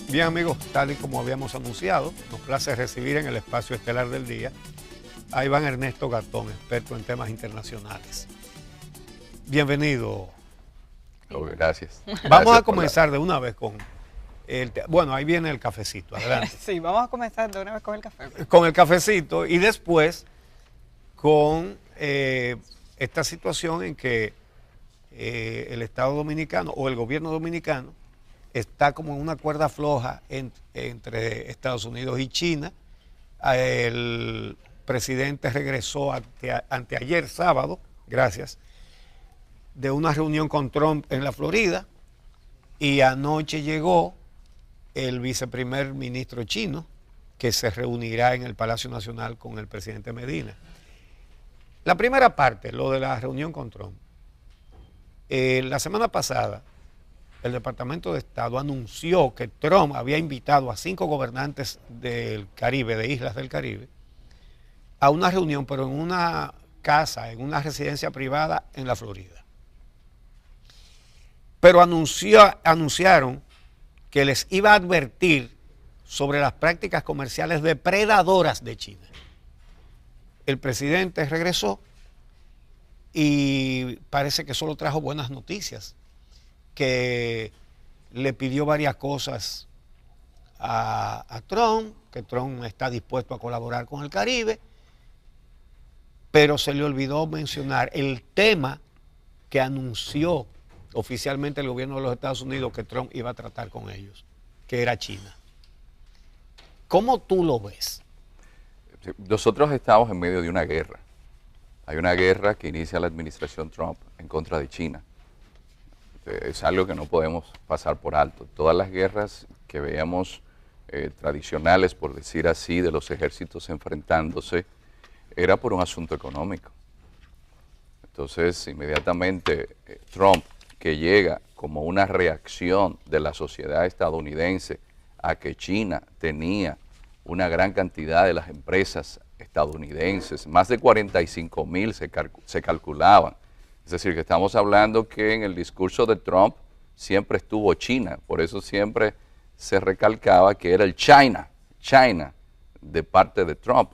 Bien amigos, tal y como habíamos anunciado, nos place recibir en el espacio estelar del día a Iván Ernesto Gatón, experto en temas internacionales. Bienvenido. Gracias. Vamos a comenzar de una vez con bueno, ahí viene el cafecito, adelante. Sí, vamos a comenzar de una vez con el café. Con el cafecito y después con esta situación en que el Estado Dominicano o el gobierno dominicano está como en una cuerda floja entre Estados Unidos y China. El presidente regresó anteayer sábado, gracias, de una reunión con Trump en la Florida, y anoche llegó el viceprimer ministro chino, que se reunirá en el Palacio Nacional con el presidente Medina. La primera parte, lo de la reunión con Trump. La semana pasada, el Departamento de Estado anunció que Trump había invitado a 5 gobernantes del Caribe, de islas del Caribe, a una reunión, pero en una casa, en una residencia privada en la Florida. Pero anunciaron que les iba a advertir sobre las prácticas comerciales depredadoras de China. El presidente regresó y parece que solo trajo buenas noticias, que le pidió varias cosas a Trump, que Trump está dispuesto a colaborar con el Caribe, pero se le olvidó mencionar el tema que anunció oficialmente el gobierno de los Estados Unidos que Trump iba a tratar con ellos, que era China. ¿Cómo tú lo ves? Nosotros estamos en medio de una guerra. Hay una guerra que inicia la administración Trump en contra de China. Es algo que no podemos pasar por alto. Todas las guerras que veíamos tradicionales, por decir así, de los ejércitos enfrentándose, era por un asunto económico. Entonces, inmediatamente Trump, que llega como una reacción de la sociedad estadounidense a que China tenía una gran cantidad de las empresas estadounidenses, más de 45,000 se calculaban. Es decir, que estamos hablando que en el discurso de Trump siempre estuvo China, por eso siempre se recalcaba que era el China de parte de Trump.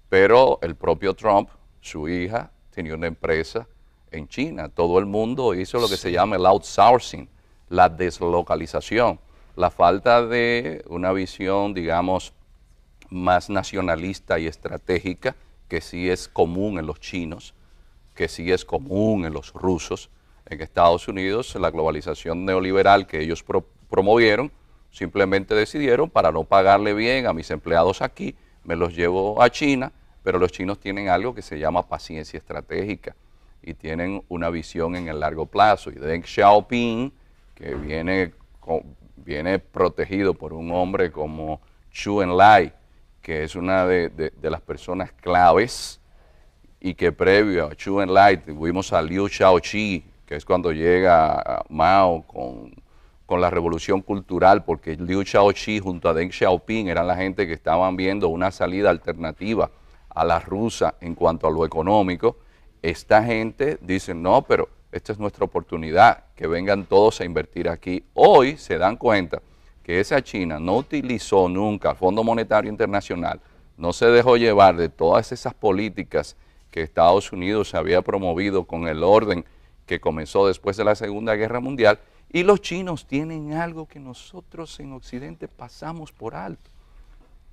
Pero el propio Trump, su hija, tenía una empresa en China. Todo el mundo hizo lo que se llama el outsourcing, la deslocalización, la falta de una visión, digamos, más nacionalista y estratégica, que sí es común en los chinos, que sí es común en los rusos. En Estados Unidos, la globalización neoliberal que ellos promovieron, simplemente decidieron, para no pagarle bien a mis empleados aquí, me los llevo a China, pero los chinos tienen algo que se llama paciencia estratégica y tienen una visión en el largo plazo. Y Deng Xiaoping, que viene protegido por un hombre como Zhou Enlai, que es una de las personas claves, y que previo a Zhou Enlai tuvimos a Liu Shaoqi, que es cuando llega Mao con la revolución cultural, porque Liu Shaoqi junto a Deng Xiaoping eran la gente que estaban viendo una salida alternativa a la rusa en cuanto a lo económico. Esta gente dice, no, pero esta es nuestra oportunidad, que vengan todos a invertir aquí. Hoy se dan cuenta que esa China no utilizó nunca el Fondo Monetario Internacional, no se dejó llevar de todas esas políticas que Estados Unidos había promovido con el orden que comenzó después de la Segunda Guerra Mundial, y los chinos tienen algo que nosotros en Occidente pasamos por alto.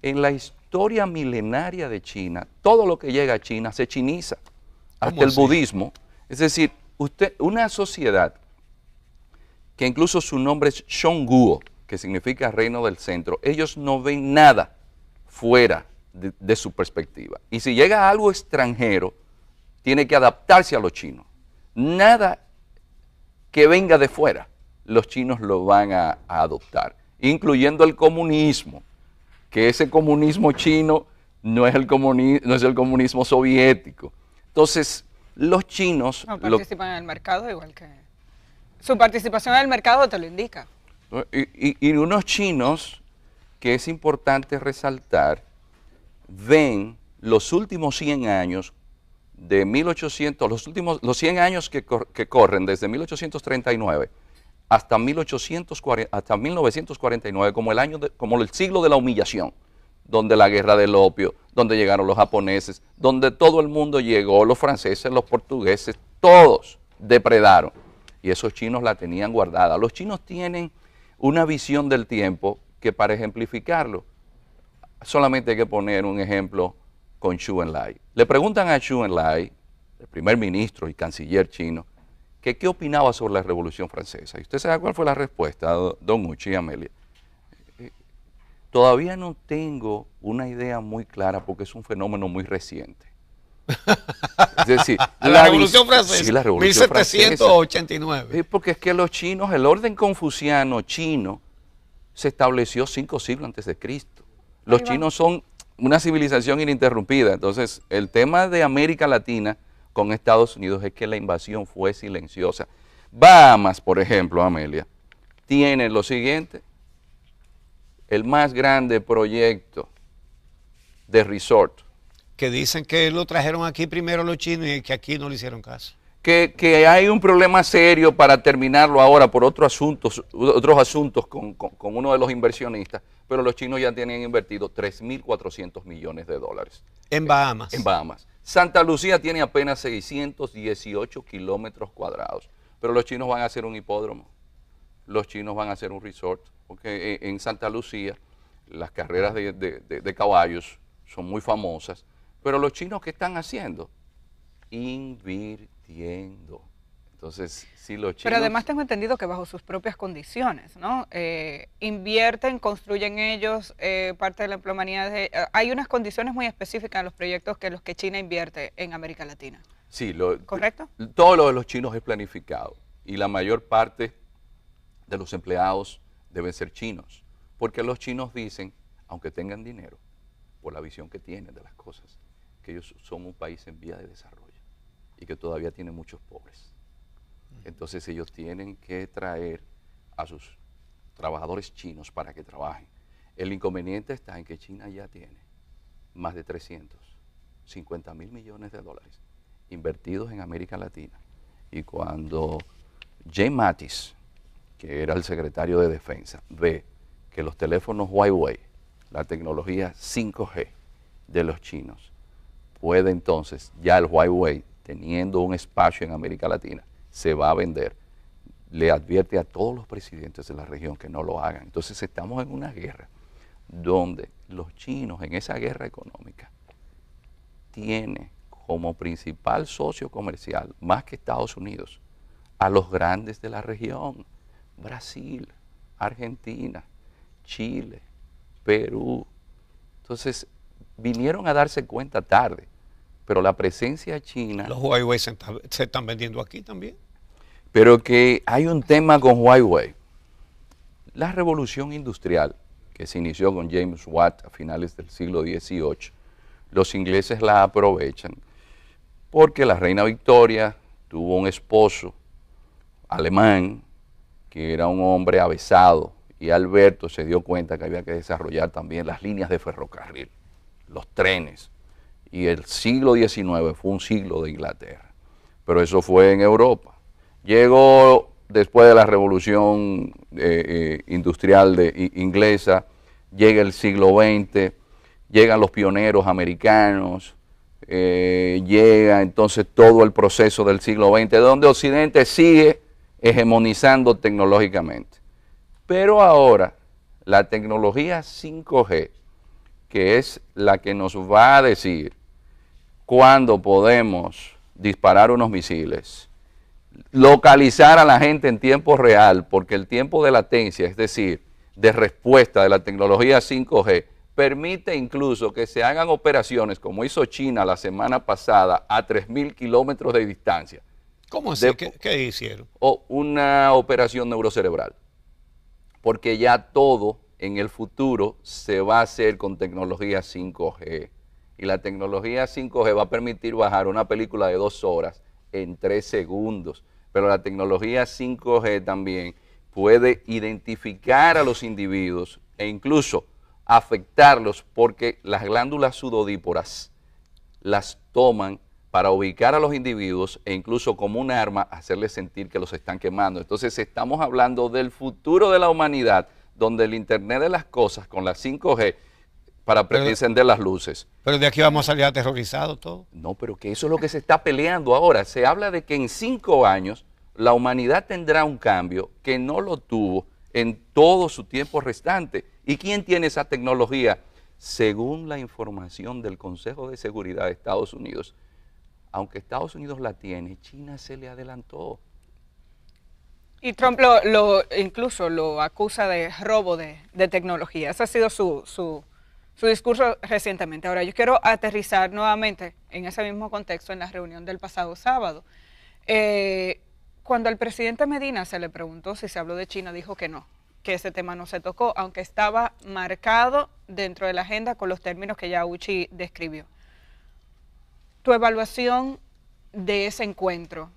En la historia milenaria de China, todo lo que llega a China se chiniza, hasta el budismo. Es decir, una sociedad que incluso su nombre es Zhongguo, que significa reino del centro, ellos no ven nada fuera de su perspectiva. Y si llega algo extranjero, tiene que adaptarse a los chinos. Nada que venga de fuera, los chinos lo van a adoptar, incluyendo el comunismo, que ese comunismo chino no es el comunismo soviético. Entonces, los chinos... No participan en el mercado igual que... Su participación en el mercado te lo indica. Y unos chinos, que es importante resaltar, ven los últimos 100 años de 1800, los 100 años que corren desde 1839 hasta 1949 como como el siglo de la humillación, donde la guerra del opio, donde llegaron los japoneses, donde todo el mundo llegó, los franceses, los portugueses, todos depredaron. Y esos chinos la tenían guardada. Los chinos tienen una visión del tiempo que, para ejemplificarlo, solamente hay que poner un ejemplo con Zhou Enlai. Le preguntan a Zhou Enlai, el primer ministro y canciller chino, que qué opinaba sobre la Revolución Francesa. ¿Y usted sabe cuál fue la respuesta, don Uchi y Amelia? Todavía no tengo una idea muy clara porque es un fenómeno muy reciente. Es decir, la Revolución Francesa, sí, la Revolución 1789. Francesa. Porque es que los chinos, el orden confuciano chino se estableció 5 siglos antes de Cristo. Los chinos son una civilización ininterrumpida. Entonces, el tema de América Latina con Estados Unidos es que la invasión fue silenciosa. Bahamas, por ejemplo, Amelia, tiene lo siguiente: el más grande proyecto de resort. Que dicen que lo trajeron aquí primero los chinos y que aquí no le hicieron caso. Que hay un problema serio para terminarlo ahora por otros asuntos con uno de los inversionistas, pero los chinos ya tienen invertido 3.400 millones de dólares. En Bahamas. En Bahamas. Santa Lucía tiene apenas 618 kilómetros cuadrados, pero los chinos van a hacer un hipódromo, los chinos van a hacer un resort, porque en Santa Lucía las carreras de caballos son muy famosas, pero los chinos, ¿qué están haciendo? Invirtiendo. Entonces, si los chinos... Pero además tengo entendido que bajo sus propias condiciones, ¿no? Invierten, construyen ellos parte de la empleomanía. Hay unas condiciones muy específicas en los proyectos que los que China invierte en América Latina. Sí, ¿correcto? Todo lo de los chinos es planificado y la mayor parte de los empleados deben ser chinos, porque los chinos dicen, aunque tengan dinero, por la visión que tienen de las cosas, que ellos son un país en vía de desarrollo y que todavía tiene muchos pobres. Entonces ellos tienen que traer a sus trabajadores chinos para que trabajen. El inconveniente está en que China ya tiene más de 350.000 millones de dólares invertidos en América Latina. Y cuando James Mattis, que era el secretario de Defensa, ve que los teléfonos Huawei, la tecnología 5G de los chinos, puede entonces, ya el Huawei, teniendo un espacio en América Latina, se va a vender, le advierte a todos los presidentes de la región que no lo hagan. Entonces estamos en una guerra donde los chinos, en esa guerra económica, tienen como principal socio comercial, más que Estados Unidos, a los grandes de la región: Brasil, Argentina, Chile, Perú. Entonces, vinieron a darse cuenta tarde, pero la presencia china... Los Huawei se están vendiendo aquí también. Pero que hay un tema con Huawei. La revolución industrial, que se inició con James Watt a finales del siglo XVIII, los ingleses la aprovechan porque la reina Victoria tuvo un esposo alemán que era un hombre avesado, y Alberto se dio cuenta que había que desarrollar también las líneas de ferrocarril, los trenes, y el siglo XIX fue un siglo de Inglaterra, pero eso fue en Europa. Llegó después de la revolución industrial inglesa, llega el siglo XX, llegan los pioneros americanos, llega entonces todo el proceso del siglo XX, donde Occidente sigue hegemonizando tecnológicamente. Pero ahora la tecnología 5G, que es la que nos va a decir cuándo podemos disparar unos misiles, localizar a la gente en tiempo real, porque el tiempo de latencia, es decir, de respuesta de la tecnología 5G, permite incluso que se hagan operaciones como hizo China la semana pasada a 3.000 kilómetros de distancia. ¿Cómo así? ¿Qué hicieron? O una operación neurocerebral, porque ya todo en el futuro se va a hacer con tecnología 5G. Y la tecnología 5G va a permitir bajar una película de 2 horas en 3 segundos. Pero la tecnología 5G también puede identificar a los individuos e incluso afectarlos, porque las glándulas sudodíporas las toman para ubicar a los individuos e incluso como un arma hacerles sentir que los están quemando. Entonces estamos hablando del futuro de la humanidad, donde el Internet de las cosas con la 5G para encender las luces. Pero de aquí vamos a salir aterrorizados todos. No, pero que eso es lo que se está peleando ahora. Se habla de que en 5 años la humanidad tendrá un cambio que no lo tuvo en todo su tiempo restante. ¿Y quién tiene esa tecnología? Según la información del Consejo de Seguridad de Estados Unidos, aunque Estados Unidos la tiene, China se le adelantó. Y Trump incluso lo acusa de robo de tecnología. Ese ha sido su discurso recientemente. Ahora, yo quiero aterrizar nuevamente en ese mismo contexto en la reunión del pasado sábado. Cuando al presidente Medina se le preguntó si se habló de China, dijo que no, que ese tema no se tocó, aunque estaba marcado dentro de la agenda con los términos que ya Uchi describió. Tu evaluación de ese encuentro,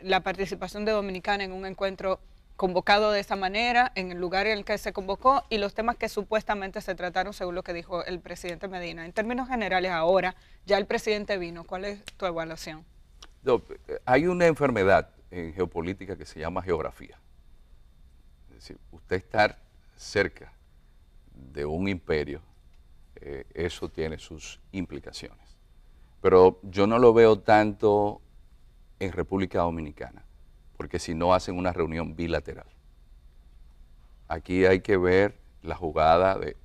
la participación de Dominicana en un encuentro convocado de esa manera, en el lugar en el que se convocó y los temas que supuestamente se trataron según lo que dijo el presidente Medina. En términos generales, ahora ya el presidente vino, ¿cuál es tu evaluación? No, hay una enfermedad en geopolítica que se llama geografía. Es decir, usted estar cerca de un imperio, eso tiene sus implicaciones. Pero yo no lo veo tanto en República Dominicana, porque si no hacen una reunión bilateral. Aquí hay que ver la jugada de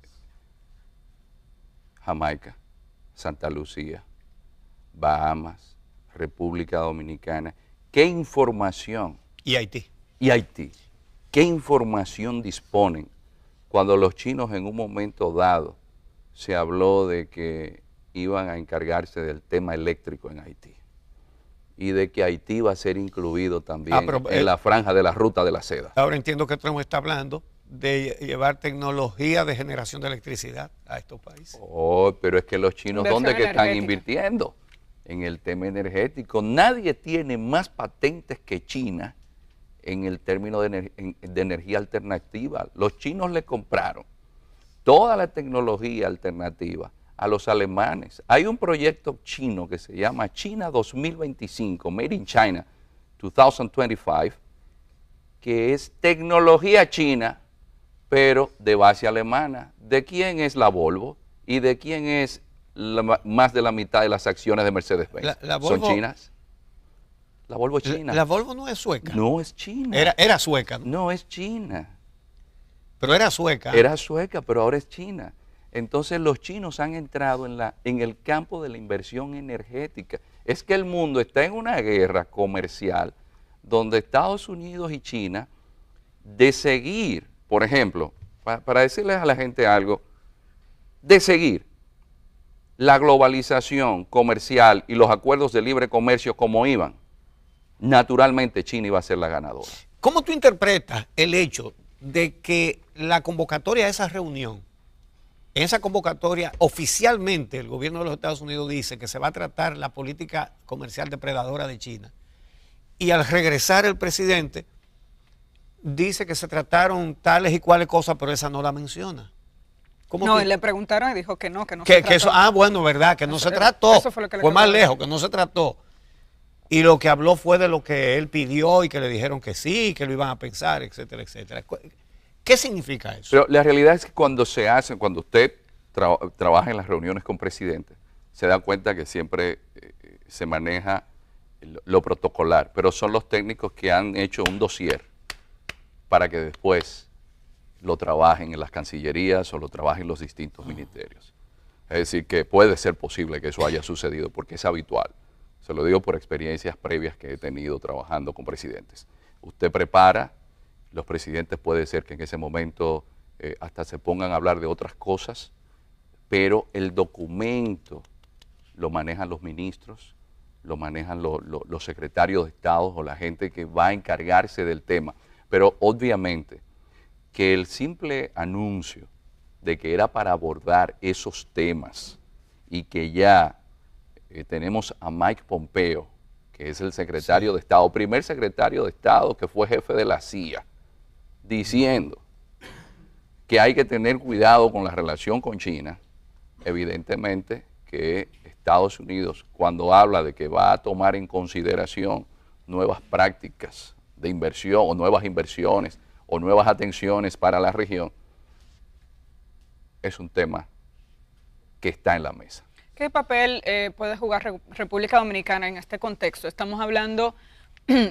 Jamaica, Santa Lucía, Bahamas, República Dominicana. ¿Qué información? Y Haití. Y Haití. ¿Qué información disponen cuando los chinos en un momento dado se habló de que iban a encargarse del tema eléctrico en Haití? Y de que Haití va a ser incluido también en la franja de la ruta de la seda. Ahora entiendo que Trump está hablando de llevar tecnología de generación de electricidad a estos países. Oh, pero es que los chinos, ¿dónde que están invirtiendo? En el tema energético. Nadie tiene más patentes que China en el término de energía alternativa. Los chinos le compraron toda la tecnología alternativa a los alemanes. Hay un proyecto chino que se llama China 2025, Made in China 2025, que es tecnología china, pero de base alemana. ¿De quién es la Volvo? ¿Y de quién es más de la mitad de las acciones de Mercedes-Benz? ¿Son chinas? La Volvo es china. La Volvo no es sueca. No es china. Era sueca, ¿no? No es china. Pero era sueca. Era sueca, pero ahora es china. Entonces los chinos han entrado en el campo de la inversión energética. Es que el mundo está en una guerra comercial donde Estados Unidos y China, de seguir, por ejemplo, para decirles a la gente algo, de seguir la globalización comercial y los acuerdos de libre comercio como iban, naturalmente China iba a ser la ganadora. ¿Cómo tú interpretas el hecho de que la convocatoria a esa reunión, en esa convocatoria oficialmente el gobierno de los Estados Unidos dice que se va a tratar la política comercial depredadora de China, y al regresar el presidente dice que se trataron tales y cuales cosas, pero esa no la menciona? No, le preguntaron y dijo que no se trató. Eso, bueno, verdad, que no se trató. Eso fue lo que fue más lejos, que no se trató. Y lo que habló fue de lo que él pidió y que le dijeron que sí, que lo iban a pensar, etcétera, etcétera. ¿Qué significa eso? Pero la realidad es que cuando usted trabaja en las reuniones con presidentes, se da cuenta que siempre se maneja lo protocolar, pero son los técnicos que han hecho un dossier para que después lo trabajen en las cancillerías o lo trabajen en los distintos ministerios. Es decir, que puede ser posible que eso haya sucedido porque es habitual. Se lo digo por experiencias previas que he tenido trabajando con presidentes. Usted prepara, los presidentes puede ser que en ese momento hasta se pongan a hablar de otras cosas, pero el documento lo manejan los ministros, lo manejan los secretarios de Estado o la gente que va a encargarse del tema. Pero obviamente que el simple anuncio de que era para abordar esos temas y que ya tenemos a Mike Pompeo, que es el secretario de Estado, primer secretario de Estado que fue jefe de la CIA, diciendo que hay que tener cuidado con la relación con China, evidentemente que Estados Unidos, cuando habla de que va a tomar en consideración nuevas prácticas de inversión o nuevas inversiones o nuevas atenciones para la región, es un tema que está en la mesa. ¿Qué papel puede jugar República Dominicana en este contexto? Estamos hablando,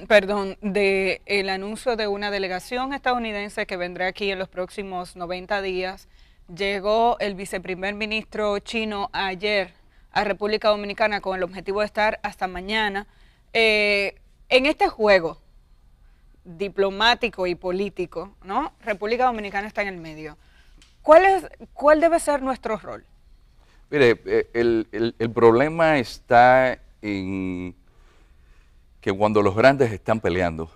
perdón, del anuncio de una delegación estadounidense que vendrá aquí en los próximos 90 días. Llegó el viceprimer ministro chino ayer a República Dominicana con el objetivo de estar hasta mañana. En este juego diplomático y político, ¿no? República Dominicana está en el medio. ¿Cuál debe ser nuestro rol? Mire, el problema está en que cuando los grandes están peleando,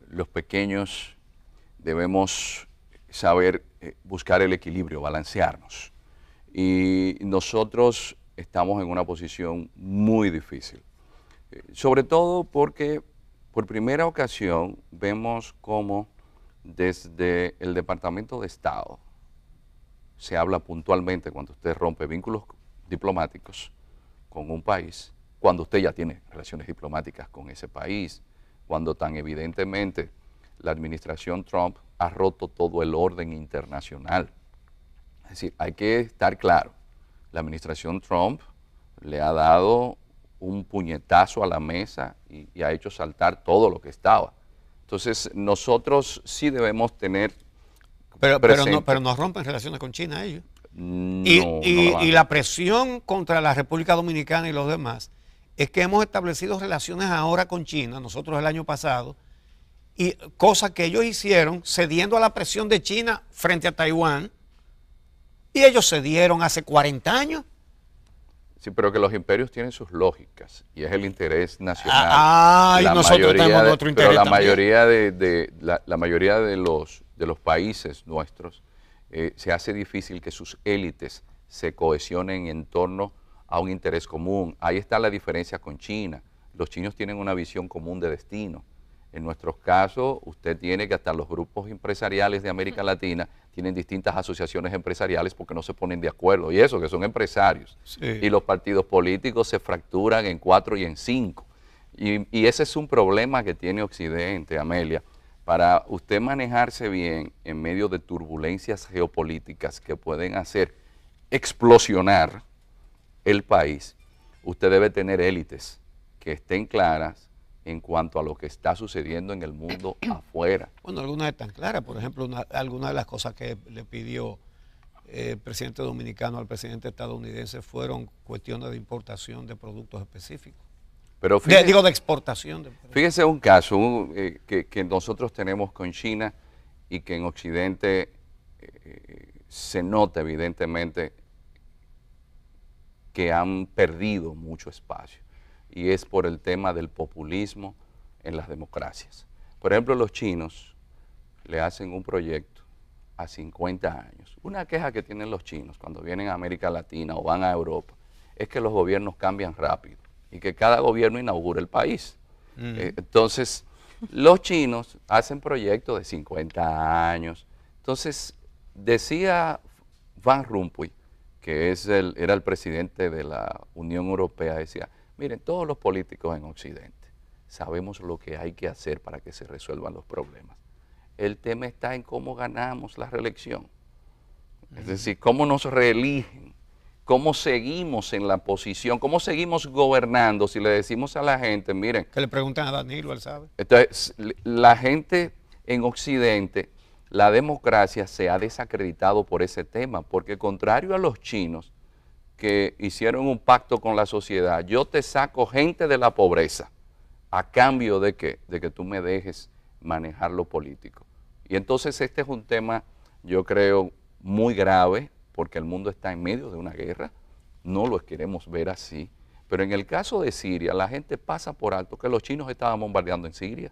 los pequeños debemos saber buscar el equilibrio, balancearnos. Y nosotros estamos en una posición muy difícil, sobre todo porque por primera ocasión vemos cómo desde el Departamento de Estado se habla puntualmente cuando usted rompe vínculos diplomáticos con un país, cuando usted ya tiene relaciones diplomáticas con ese país, cuando tan evidentemente la administración Trump ha roto todo el orden internacional. Es decir, hay que estar claro, la administración Trump le ha dado un puñetazo a la mesa y ha hecho saltar todo lo que estaba. Entonces, nosotros sí debemos tener pero no rompen relaciones con China ellos. Y la presión contra la República Dominicana y los demás es que hemos establecido relaciones ahora con China, nosotros el año pasado, y cosas que ellos hicieron cediendo a la presión de China frente a Taiwán, y ellos cedieron hace 40 años. Sí, pero que los imperios tienen sus lógicas y es el interés nacional. Y nosotros tenemos nuestro interés pero también. la mayoría de los países nuestros se hace difícil que sus élites se cohesionen en torno a un interés común. Ahí está la diferencia con China. Los chinos tienen una visión común de destino. En nuestros casos, usted tiene que hasta los grupos empresariales de América Latina tienen distintas asociaciones empresariales porque no se ponen de acuerdo. Y eso, que son empresarios. Sí. Y los partidos políticos se fracturan en 4 y en 5. Y ese es un problema que tiene Occidente, Amelia. Para usted manejarse bien en medio de turbulencias geopolíticas que pueden hacer explosionar el país, usted debe tener élites que estén claras en cuanto a lo que está sucediendo en el mundo afuera. Bueno, algunas están claras. Por ejemplo, algunas de las cosas que le pidió el presidente dominicano al presidente estadounidense fueron cuestiones de importación de productos específicos. Pero fíjese, digo, de exportación. Fíjese un caso que nosotros tenemos con China y que en Occidente se nota evidentemente que han perdido mucho espacio. Y es por el tema del populismo en las democracias. Por ejemplo, los chinos le hacen un proyecto a 50 años. Una queja que tienen los chinos cuando vienen a América Latina o van a Europa es que los gobiernos cambian rápido y que cada gobierno inaugura el país. Entonces, los chinos hacen proyectos de 50 años. Entonces, decía Van Rompuy, que era el presidente de la Unión Europea, decía: miren, todos los políticos en Occidente sabemos lo que hay que hacer para que se resuelvan los problemas. El tema está en cómo ganamos la reelección. Es decir, cómo nos reeligen, cómo seguimos en la posición, cómo seguimos gobernando. Si le decimos a la gente, miren... Que le preguntan a Danilo, él sabe. Entonces, la gente en Occidente, la democracia se ha desacreditado por ese tema, porque contrario a los chinos, que hicieron un pacto con la sociedad, yo te saco gente de la pobreza, ¿a cambio de qué? De que tú me dejes manejar lo político. Y entonces este es un tema, yo creo, muy grave, porque el mundo está en medio de una guerra, no lo queremos ver así, pero en el caso de Siria, la gente pasa por alto que los chinos estaban bombardeando en Siria.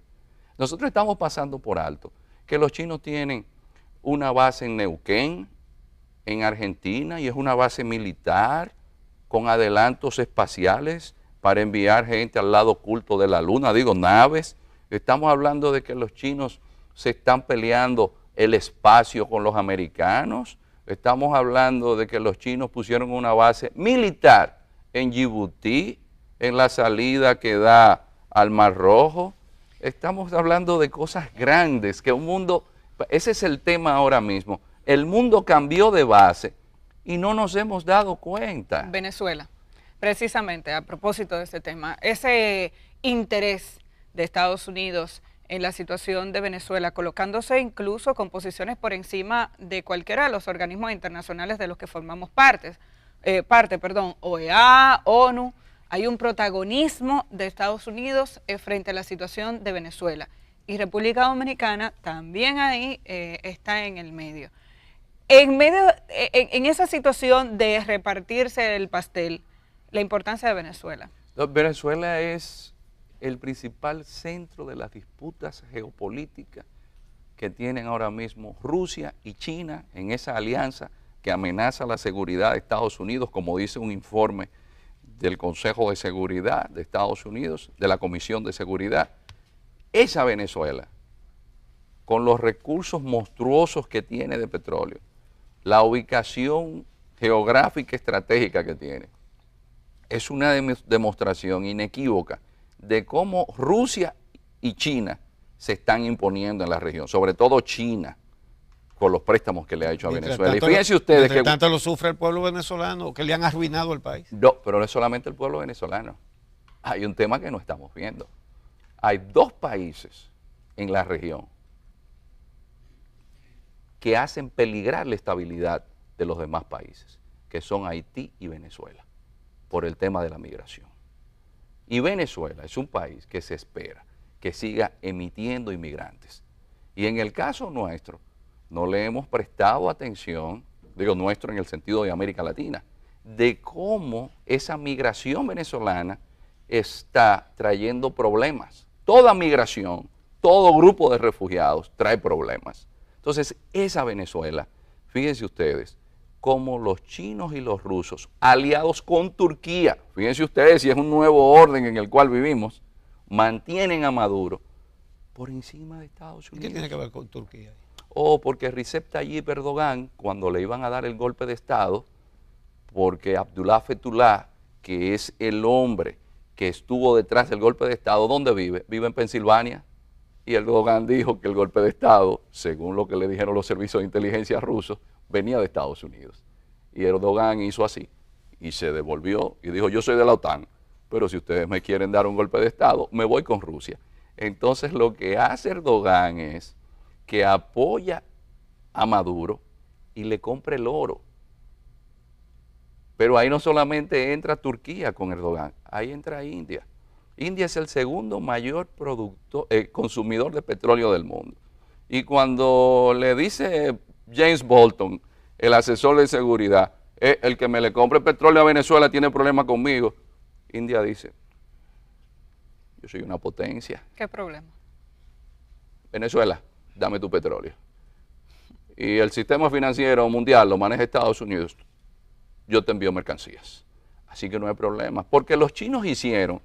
Nosotros estamos pasando por alto que los chinos tienen una base en Neuquén, en Argentina, y es una base militar con adelantos espaciales para enviar gente al lado oculto de la luna, digo, naves. Estamos hablando de que los chinos se están peleando el espacio con los americanos. Estamos hablando de que los chinos pusieron una base militar en Djibouti, en la salida que da al Mar Rojo. Estamos hablando de cosas grandes, que un mundo, ese es el tema ahora mismo. El mundo cambió de base y no nos hemos dado cuenta. Venezuela, precisamente a propósito de este tema, ese interés de Estados Unidos en la situación de Venezuela, colocándose incluso con posiciones por encima de cualquiera de los organismos internacionales de los que formamos parte, OEA, ONU. Hay un protagonismo de Estados Unidos frente a la situación de Venezuela. Y República Dominicana también ahí está en el medio. En esa situación de repartirse el pastel, la importancia de Venezuela. Venezuela es el principal centro de las disputas geopolíticas que tienen ahora mismo Rusia y China en esa alianza que amenaza la seguridad de Estados Unidos, como dice un informe del Consejo de Seguridad de Estados Unidos, de la Comisión de Seguridad. Esa Venezuela, con los recursos monstruosos que tiene de petróleo, la ubicación geográfica estratégica que tiene, es una demostración inequívoca de cómo Rusia y China se están imponiendo en la región, sobre todo China, con los préstamos que le ha hecho a Venezuela. Y fíjense ustedes que tanto lo sufre el pueblo venezolano, que le han arruinado el país. No, pero no es solamente el pueblo venezolano. Hay un tema que no estamos viendo. Hay dos países en la región que hacen peligrar la estabilidad de los demás países, que son Haití y Venezuela, por el tema de la migración. Y Venezuela es un país que se espera que siga emitiendo inmigrantes. Y en el caso nuestro, no le hemos prestado atención, digo nuestro en el sentido de América Latina, de cómo esa migración venezolana está trayendo problemas. Toda migración, todo grupo de refugiados trae problemas. Entonces, esa Venezuela, fíjense ustedes, como los chinos y los rusos, aliados con Turquía, fíjense ustedes si es un nuevo orden en el cual vivimos, mantienen a Maduro por encima de Estados Unidos. ¿Qué tiene que ver con Turquía? Porque Recep Tayyip Erdogan, cuando le iban a dar el golpe de Estado, porque Abdullah Fethullah, que es el hombre que estuvo detrás del golpe de Estado, ¿dónde vive? Vive en Pensilvania. Y Erdogan dijo que el golpe de Estado, según lo que le dijeron los servicios de inteligencia rusos, venía de Estados Unidos. Y Erdogan hizo así, y se devolvió, y dijo, yo soy de la OTAN, pero si ustedes me quieren dar un golpe de Estado, me voy con Rusia. Entonces lo que hace Erdogan es que apoya a Maduro y le compra el oro. Pero ahí no solamente entra Turquía con Erdogan, ahí entra India. India es el segundo mayor consumidor de petróleo del mundo. Y cuando le dice James Bolton, el asesor de seguridad, el que me le compre petróleo a Venezuela tiene problema conmigo, India dice, yo soy una potencia. ¿Qué problema? Venezuela, dame tu petróleo. Y el sistema financiero mundial lo maneja Estados Unidos, yo te envío mercancías. Así que no hay problema, porque los chinos hicieron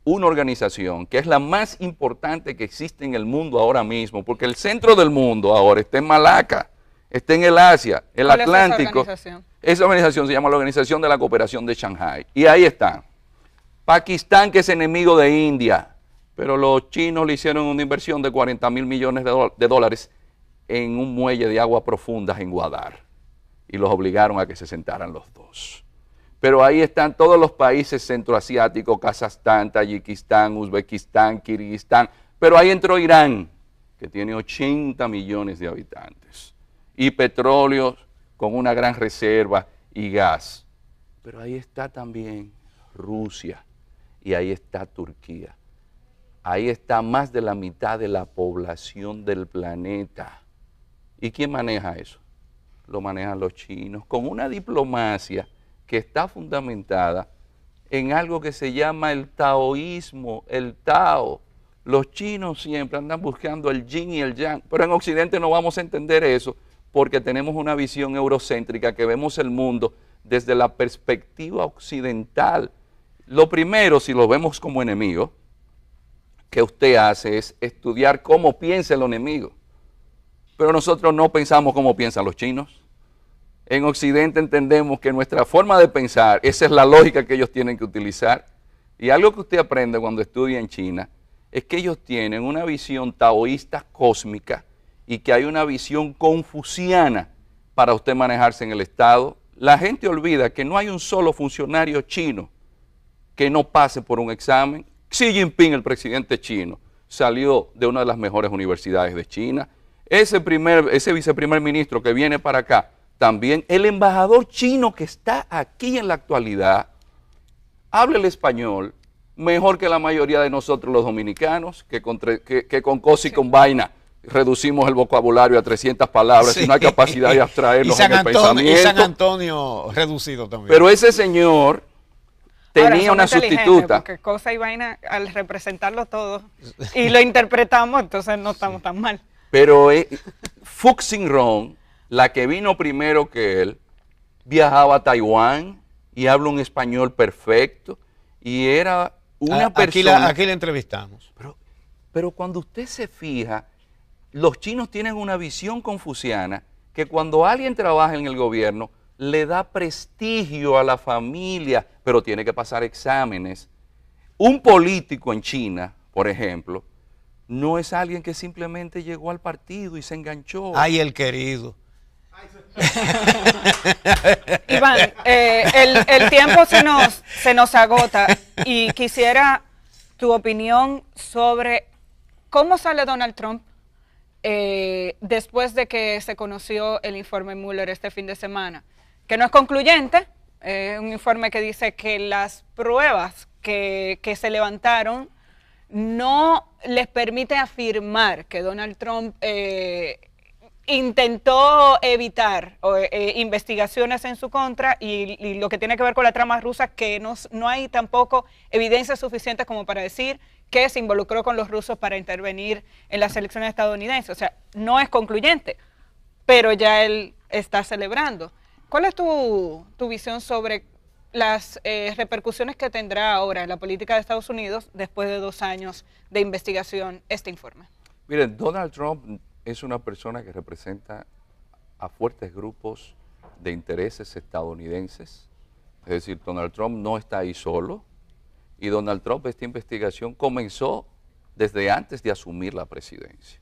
una organización que es la más importante que existe en el mundo ahora mismo, porque el centro del mundo ahora está en Malaca, está en el Asia, el Atlántico. ¿Cuál es esa organización? Esa organización se llama la Organización de la Cooperación de Shanghái. Y ahí está. Pakistán, que es enemigo de India, pero los chinos le hicieron una inversión de 40 mil millones de dólares en un muelle de aguas profundas en Guadar. Y los obligaron a que se sentaran los dos. Pero ahí están todos los países centroasiáticos, Kazajstán, Tayikistán, Uzbekistán, Kirguistán. Pero ahí entró Irán, que tiene 80 millones de habitantes. Y petróleo con una gran reserva y gas. Pero ahí está también Rusia y ahí está Turquía. Ahí está más de la mitad de la población del planeta. ¿Y quién maneja eso? Lo manejan los chinos, con una diplomacia que está fundamentada en algo que se llama el taoísmo, el Tao. Los chinos siempre andan buscando el yin y el yang, pero en Occidente no vamos a entender eso porque tenemos una visión eurocéntrica que vemos el mundo desde la perspectiva occidental. Lo primero, si lo vemos como enemigo, que usted hace es estudiar cómo piensa el enemigo. Pero nosotros no pensamos como piensan los chinos, En Occidente entendemos que nuestra forma de pensar, esa es la lógica que ellos tienen que utilizar. Y algo que usted aprende cuando estudia en China es que ellos tienen una visión taoísta cósmica y que hay una visión confuciana para usted manejarse en el Estado. La gente olvida que no hay un solo funcionario chino que no pase por un examen. Xi Jinping, el presidente chino, salió de una de las mejores universidades de China. Ese viceprimer ministro que viene para acá, también el embajador chino que está aquí en la actualidad, habla el español mejor que la mayoría de nosotros los dominicanos, que con cosa y con vaina reducimos el vocabulario a 300 palabras y no hay capacidad de abstraernos en el pensamiento. Y San Antonio reducido también. Pero ese señor tenía una sustituta. Porque cosa y vaina, al representarlo todo y lo interpretamos, entonces no estamos tan mal. Pero Fu Xinrong, la que vino primero que él, viajaba a Taiwán y habla un español perfecto y era una persona... Aquí la entrevistamos. Pero cuando usted se fija, los chinos tienen una visión confuciana que cuando alguien trabaja en el gobierno le da prestigio a la familia, pero tiene que pasar exámenes. Un político en China, por ejemplo, no es alguien que simplemente llegó al partido y se enganchó. Ay, el querido. Iván, el tiempo se nos agota y quisiera tu opinión sobre cómo sale Donald Trump después de que se conoció el informe Mueller este fin de semana, que no es concluyente, un informe que dice que las pruebas que se levantaron no les permite afirmar que Donald Trump intentó evitar investigaciones en su contra y lo que tiene que ver con la trama rusa, que no hay tampoco evidencia suficiente como para decir que se involucró con los rusos para intervenir en las elecciones estadounidenses. O sea, no es concluyente, pero ya él está celebrando. ¿Cuál es tu visión sobre las repercusiones que tendrá ahora en la política de Estados Unidos después de 2 años de investigación este informe? Miren, Donald Trump es una persona que representa a fuertes grupos de intereses estadounidenses. Es decir, Donald Trump no está ahí solo. Y Donald Trump, esta investigación comenzó desde antes de asumir la presidencia.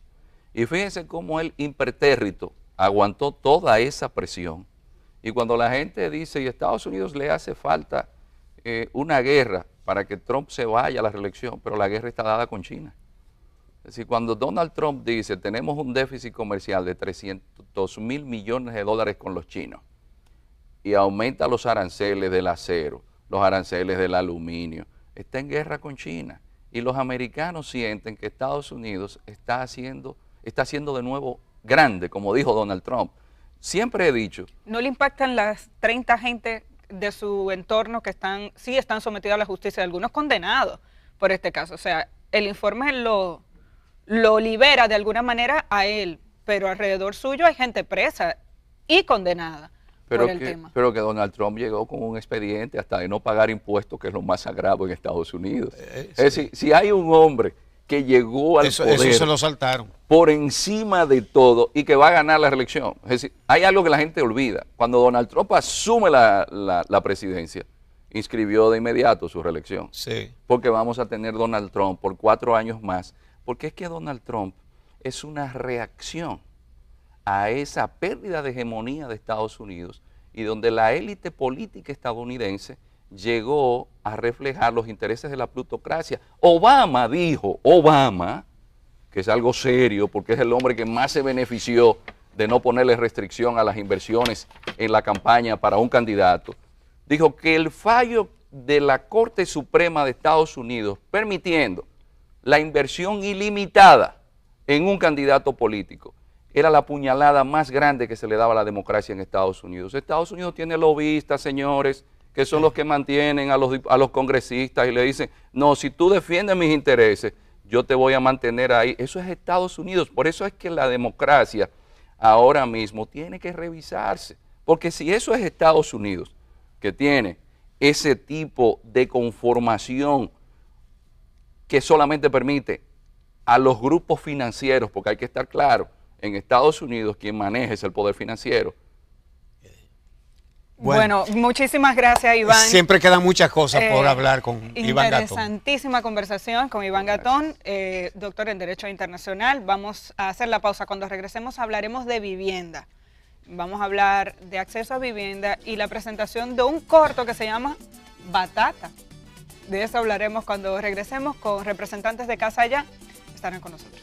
Y fíjense cómo él impertérrito aguantó toda esa presión. Y cuando la gente dice, y a Estados Unidos le hace falta una guerra para que Trump se vaya a la reelección, pero la guerra está dada con China. Es decir, cuando Donald Trump dice, tenemos un déficit comercial de 300.000 millones de dólares con los chinos, y aumenta los aranceles del acero, los aranceles del aluminio, está en guerra con China. Y los americanos sienten que Estados Unidos está siendo de nuevo grande, como dijo Donald Trump. Siempre he dicho... ¿No le impactan las 30 gente de su entorno que sí están sometidos a la justicia, algunos condenados por este caso? O sea, el informe lo libera de alguna manera a él, pero alrededor suyo hay gente presa y condenada por el tema. Pero que Donald Trump llegó con un expediente hasta de no pagar impuestos, que es lo más sagrado en Estados Unidos. Es decir, si hay un hombre que llegó al poder, eso se lo saltaron por encima de todo y que va a ganar la reelección. Es decir, hay algo que la gente olvida. Cuando Donald Trump asume la presidencia, inscribió de inmediato su reelección. Sí. Porque vamos a tener Donald Trump por 4 años más. Porque es que Donald Trump es una reacción a esa pérdida de hegemonía de Estados Unidos y donde la élite política estadounidense llegó a reflejar los intereses de la plutocracia. Obama dijo, que es algo serio porque es el hombre que más se benefició de no ponerle restricción a las inversiones en la campaña para un candidato, dijo que el fallo de la Corte Suprema de Estados Unidos permitiendo la inversión ilimitada en un candidato político era la puñalada más grande que se le daba a la democracia en Estados Unidos. Estados Unidos tiene lobistas, señores, que son los que mantienen a los congresistas y le dicen, no, si tú defiendes mis intereses, yo te voy a mantener ahí. Eso es Estados Unidos. Por eso es que la democracia ahora mismo tiene que revisarse. Porque si eso es Estados Unidos, que tiene ese tipo de conformación que solamente permite a los grupos financieros, porque hay que estar claro, en Estados Unidos quien maneja es el poder financiero. Bueno, muchísimas gracias, Iván. Siempre quedan muchas cosas por hablar con Iván Gatón. Interesantísima conversación con Iván Gatón, doctor en Derecho Internacional. Vamos a hacer la pausa. Cuando regresemos hablaremos de vivienda. Vamos a hablar de acceso a vivienda y la presentación de un corto que se llama Batata. De eso hablaremos cuando regresemos con representantes de Casa Ya. Estarán con nosotros.